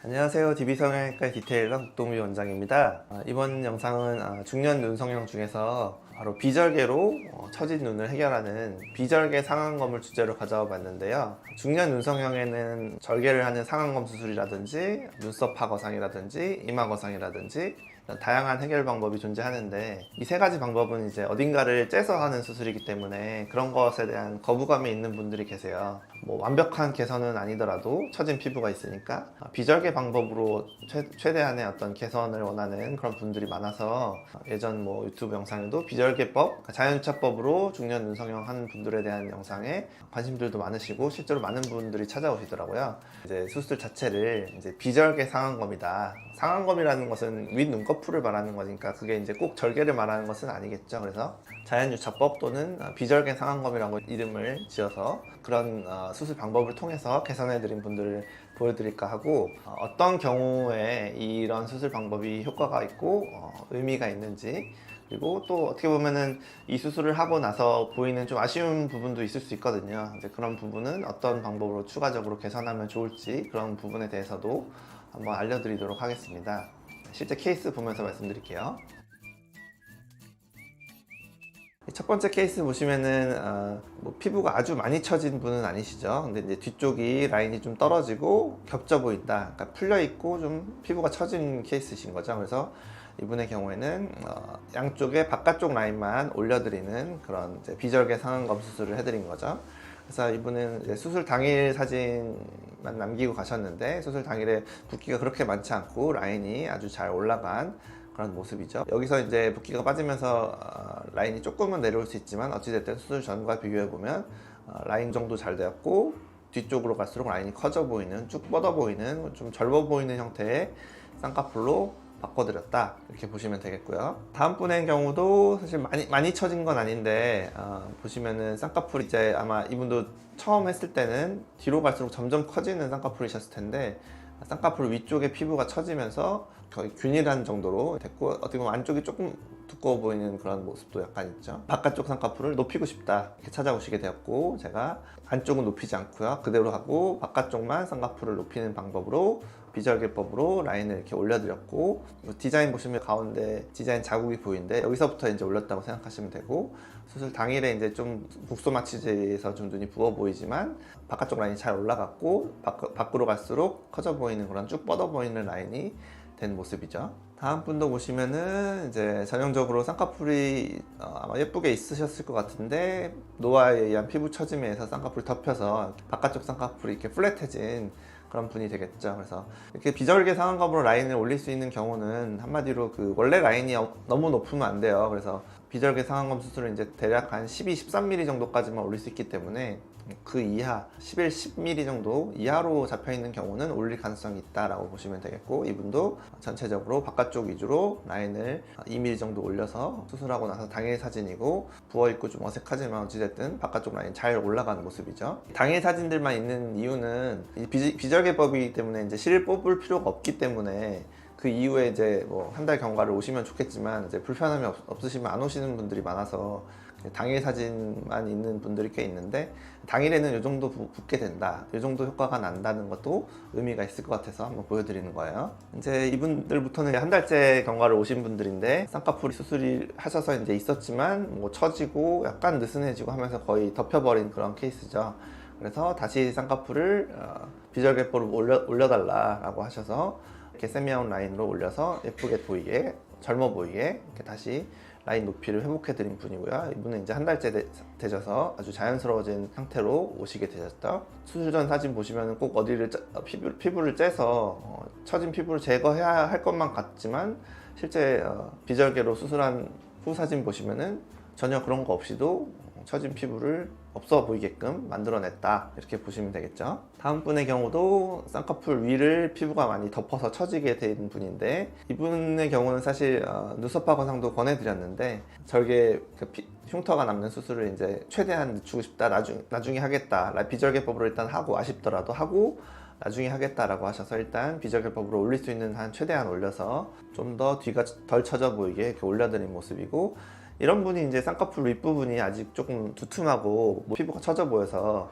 안녕하세요. DB성형외과 디테일러 국동미 원장입니다. 이번 영상은 중년 눈 성형 중에서 바로 비절개로 처진 눈을 해결하는 비절개 상안검을 주제로 가져와 봤는데요. 중년 눈 성형에는 절개를 하는 상안검 수술이라든지 눈썹 파거상이라든지 이마 거상이라든지 다양한 해결 방법이 존재하는데, 이 세 가지 방법은 이제 어딘가를 째서 하는 수술이기 때문에 그런 것에 대한 거부감이 있는 분들이 계세요. 완벽한 개선은 아니더라도 처진 피부가 있으니까 비절개 방법으로 최대한의 어떤 개선을 원하는 그런 분들이 많아서, 예전 유튜브 영상에도 비절개법, 자연유착법으로 중년 눈성형 하는 분들에 대한 영상에 관심들도 많으시고 실제로 많은 분들이 찾아오시더라고요. 이제 수술 자체를 이제 비절개 상안검이다. 상안검이라는 것은 윗 눈꺼풀을 말하는 거니까 그게 이제 꼭 절개를 말하는 것은 아니겠죠. 그래서 자연유착법 또는 비절개 상안검이라고 이름을 지어서 그런 수술 방법을 통해서 개선해드린 분들을 보여드릴까 하고, 어떤 경우에 이런 수술 방법이 효과가 있고 의미가 있는지, 그리고 또 어떻게 보면은 이 수술을 하고 나서 보이는 좀 아쉬운 부분도 있을 수 있거든요. 이제 그런 부분은 어떤 방법으로 추가적으로 개선하면 좋을지, 그런 부분에 대해서도 한번 알려드리도록 하겠습니다. 실제 케이스 보면서 말씀드릴게요. 첫 번째 케이스 보시면은 피부가 아주 많이 처진 분은 아니시죠. 근데 이제 뒤쪽이 라인이 좀 떨어지고 겹쳐 보인다, 그러니까 풀려 있고 좀 피부가 처진 케이스신 거죠. 그래서 이분의 경우에는 양쪽에 바깥쪽 라인만 올려드리는 그런 이제 비절개 상안검 수술을 해드린 거죠. 그래서 이분은 이제 수술 당일 사진만 남기고 가셨는데, 수술 당일에 붓기가 그렇게 많지 않고 라인이 아주 잘 올라간 그런 모습이죠. 여기서 이제 붓기가 빠지면서 라인이 조금은 내려올 수 있지만, 어찌됐든 수술 전과 비교해보면 라인 정도 잘 되었고, 뒤쪽으로 갈수록 라인이 커져 보이는, 쭉 뻗어 보이는, 좀 젊어 보이는 형태의 쌍꺼풀로 바꿔드렸다, 이렇게 보시면 되겠고요. 다음 분의 경우도 사실 많이 처진 건 아닌데, 보시면은 쌍꺼풀이 이제 아마 이분도 처음 했을 때는 뒤로 갈수록 점점 커지는 쌍꺼풀이셨을 텐데, 쌍꺼풀 위쪽에 피부가 처지면서 거의 균일한 정도로 됐고, 어떻게 보면 안쪽이 조금 두꺼워 보이는 그런 모습도 약간 있죠. 바깥쪽 쌍꺼풀을 높이고 싶다, 이렇게 찾아오시게 되었고, 제가 안쪽은 높이지 않고요, 그대로 하고 바깥쪽만 쌍꺼풀을 높이는 방법으로 비절개법으로 라인을 이렇게 올려드렸고, 디자인 보시면 가운데 디자인 자국이 보이는데 여기서부터 이제 올렸다고 생각하시면 되고, 수술 당일에 이제 좀 국소마취제에서 좀 눈이 부어 보이지만 바깥쪽 라인이 잘 올라갔고, 밖으로 갈수록 커져 보이는 그런 쭉 뻗어 보이는 라인이 된 모습이죠. 다음 분도 보시면은 이제 전형적으로 쌍꺼풀이 아마 예쁘게 있으셨을 것 같은데, 노화에 의한 피부 처짐에 의해서 쌍꺼풀이 덮여서 바깥쪽 쌍꺼풀이 이렇게 플랫해진 그런 분이 되겠죠. 그래서 이렇게 비절개 상안검으로 라인을 올릴 수 있는 경우는 한마디로 그 원래 라인이 너무 높으면 안 돼요. 그래서 비절개 상안검 수술은 이제 대략 한 12, 13mm 정도까지만 올릴 수 있기 때문에, 그 이하 11, 10mm 정도 이하로 잡혀있는 경우는 올릴 가능성이 있다라고 보시면 되겠고, 이분도 전체적으로 바깥쪽 위주로 라인을 2mm 정도 올려서 수술하고 나서 당일 사진이고, 부어있고 좀 어색하지만 어찌됐든 바깥쪽 라인 잘 올라가는 모습이죠. 당일 사진들만 있는 이유는 비절개법이기 때문에 이제 실을 뽑을 필요가 없기 때문에, 그 이후에 이제 한 달 경과를 오시면 좋겠지만 이제 불편함이 없으시면 안 오시는 분들이 많아서 당일 사진만 있는 분들이 꽤 있는데, 당일에는 이 정도 붓게 된다, 이 정도 효과가 난다는 것도 의미가 있을 것 같아서 한번 보여드리는 거예요. 이제 이분들부터는 한 달째 경과를 오신 분들인데, 쌍꺼풀이 수술이 하셔서 이제 있었지만 처지고 약간 느슨해지고 하면서 거의 덮여버린 그런 케이스죠. 그래서 다시 쌍꺼풀을 비절개법으로 올려달라고 하셔서 이렇게 세미아웃 라인으로 올려서 예쁘게 보이게, 젊어 보이게 이렇게 다시 라인 높이를 회복해 드린 분이고요. 이분은 이제 한 달째 되셔서 아주 자연스러워진 상태로 오시게 되셨죠. 수술 전 사진 보시면 꼭 어디를 피부를 째서 처진 피부를 제거해야 할 것만 같지만, 실제 비절개로 수술한 후 사진 보시면은 전혀 그런 거 없이도 처진 피부를 없어 보이게끔 만들어냈다, 이렇게 보시면 되겠죠. 다음 분의 경우도 쌍꺼풀 위를 피부가 많이 덮어서 처지게 된 분인데, 이분의 경우는 사실 눈썹 파거상도 권해드렸는데, 절개 흉터가 남는 수술을 이제 최대한 늦추고 싶다, 나중에 하겠다, 비절개법으로 일단 하고 아쉽더라도 하고 나중에 하겠다라고 하셔서 일단 비절개법으로 올릴 수 있는 한 최대한 올려서 좀 더 뒤가 덜 처져 보이게 이렇게 올려드린 모습이고, 이런 분이 이제 쌍꺼풀 윗부분이 아직 조금 두툼하고 피부가 처져 보여서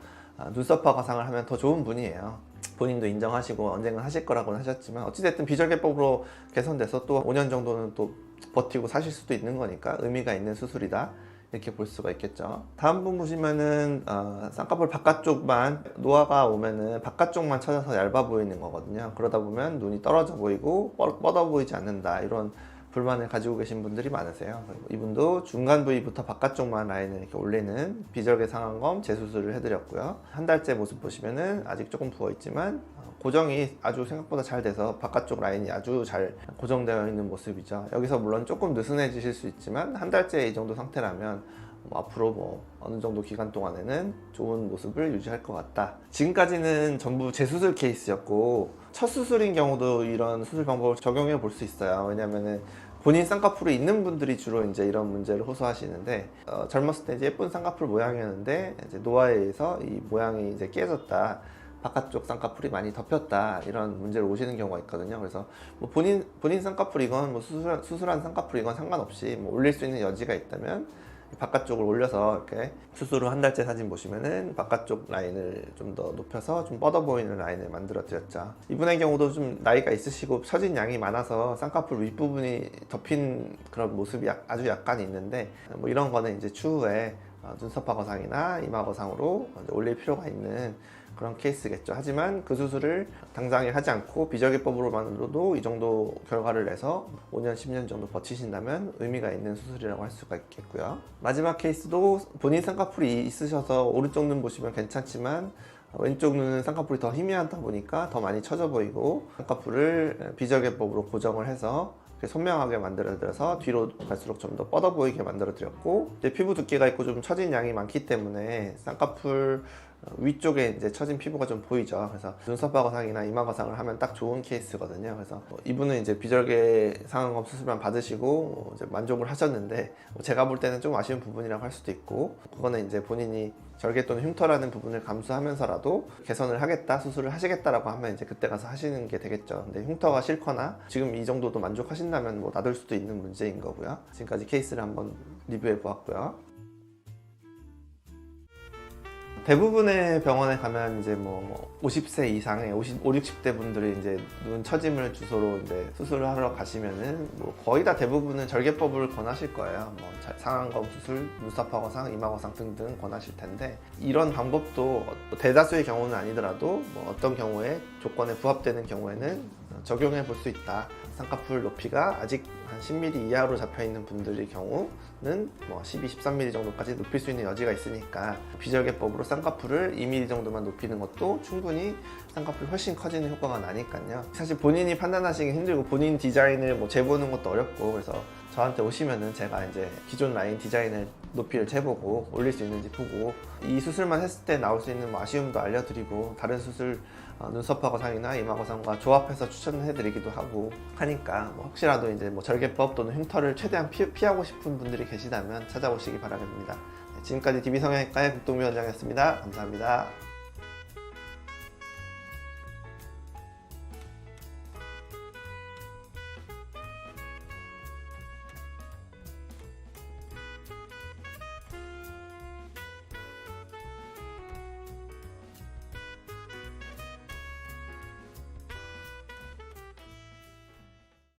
눈썹 파거상을 하면 더 좋은 분이에요. 본인도 인정하시고 언젠가 하실 거라고는 하셨지만 어찌됐든 비절개법으로 개선돼서 또 5년 정도는 또 버티고 사실 수도 있는 거니까 의미가 있는 수술이다 이렇게 볼 수가 있겠죠. 다음 분 보시면은 쌍꺼풀 바깥쪽만 노화가 오면은 바깥쪽만 쳐져서 얇아 보이는 거거든요. 그러다 보면 눈이 떨어져 보이고 뻗어 보이지 않는다 이런 불만을 가지고 계신 분들이 많으세요. 이분도 중간 부위부터 바깥쪽만 라인을 이렇게 올리는 비절개 상안검 재수술을 해드렸고요. 한 달째 모습 보시면은 아직 조금 부어 있지만 고정이 아주 생각보다 잘 돼서 바깥쪽 라인이 아주 잘 고정되어 있는 모습이죠. 여기서 물론 조금 느슨해지실 수 있지만 한 달째 이 정도 상태라면 앞으로 어느 정도 기간 동안에는 좋은 모습을 유지할 것 같다. 지금까지는 전부 재수술 케이스였고 첫 수술인 경우도 이런 수술 방법을 적용해 볼 수 있어요. 왜냐면은 본인 쌍꺼풀이 있는 분들이 주로 이제 이런 문제를 호소하시는데 젊었을 때 이제 예쁜 쌍꺼풀 모양이었는데 이제 노화에 의해서 이 모양이 이제 깨졌다. 바깥쪽 쌍꺼풀이 많이 덮였다 이런 문제로 오시는 경우가 있거든요. 그래서 본인 쌍꺼풀이건 수술한 쌍꺼풀이건 상관없이 올릴 수 있는 여지가 있다면 바깥쪽을 올려서 이렇게 수술 후 한 달째 사진 보시면은 바깥쪽 라인을 좀 더 높여서 좀 뻗어 보이는 라인을 만들어 드렸죠. 이분의 경우도 좀 나이가 있으시고 처진 양이 많아서 쌍꺼풀 윗부분이 덮인 그런 모습이 아주 약간 있는데 이런 거는 이제 추후에 눈썹 거상이나 이마 거상으로 올릴 필요가 있는 그런 케이스겠죠. 하지만 그 수술을 당장에 하지 않고 비절개법으로만으로도 이 정도 결과를 내서 5년, 10년 정도 버티신다면 의미가 있는 수술이라고 할 수가 있겠고요. 마지막 케이스도 본인 쌍꺼풀이 있으셔서 오른쪽 눈 보시면 괜찮지만 왼쪽 눈은 쌍꺼풀이 더 희미하다 보니까 더 많이 처져 보이고 쌍꺼풀을 비절개법으로 고정을 해서 선명하게 만들어드려서 뒤로 갈수록 좀 더 뻗어 보이게 만들어드렸고 피부 두께가 있고 좀 처진 양이 많기 때문에 쌍꺼풀 위쪽에 이제 처진 피부가 좀 보이죠. 그래서 눈썹 거상이나 이마 거상을 하면 딱 좋은 케이스거든요. 그래서 이분은 이제 비절개 상안검 수술만 받으시고 이제 만족을 하셨는데 제가 볼 때는 좀 아쉬운 부분이라고 할 수도 있고 그거는 이제 본인이 절개 또는 흉터라는 부분을 감수하면서라도 개선을 하겠다, 수술을 하시겠다라고 하면 이제 그때 가서 하시는 게 되겠죠. 근데 흉터가 싫거나 지금 이 정도도 만족하신다면 놔둘 수도 있는 문제인 거고요. 지금까지 케이스를 한번 리뷰해 보았고요. 대부분의 병원에 가면 이제 50세 이상의 50, 60대 분들이 이제 눈 처짐을 주소로 이제 수술을 하러 가시면은 거의 다 대부분은 절개법을 권하실 거예요. 상안검 수술, 눈썹 거상, 이마 거상 등등 권하실 텐데 이런 방법도 대다수의 경우는 아니더라도 어떤 경우에 조건에 부합되는 경우에는 적용해 볼 수 있다. 쌍꺼풀 높이가 아직 한 10mm 이하로 잡혀 있는 분들의 경우는 12, 13mm 정도까지 높일 수 있는 여지가 있으니까 비절개법으로 쌍꺼풀을 2mm 정도만 높이는 것도 충분히 쌍꺼풀이 훨씬 커지는 효과가 나니까요. 사실 본인이 판단하시기 힘들고 본인 디자인을 재보는 것도 어렵고 그래서 저한테 오시면은 제가 이제 기존 라인 디자인을 높이를 재보고 올릴 수 있는지 보고 이 수술만 했을 때 나올 수 있는 아쉬움도 알려드리고 다른 수술 눈썹 거상이나 이마 거상과 조합해서 추천해드리기도 하고 하니까 혹시라도 이제 절개법 또는 흉터를 최대한 피하고 싶은 분들이 계시다면 찾아오시기 바랍니다. 지금까지 DB성형외과의 국동위원장이었습니다. 감사합니다.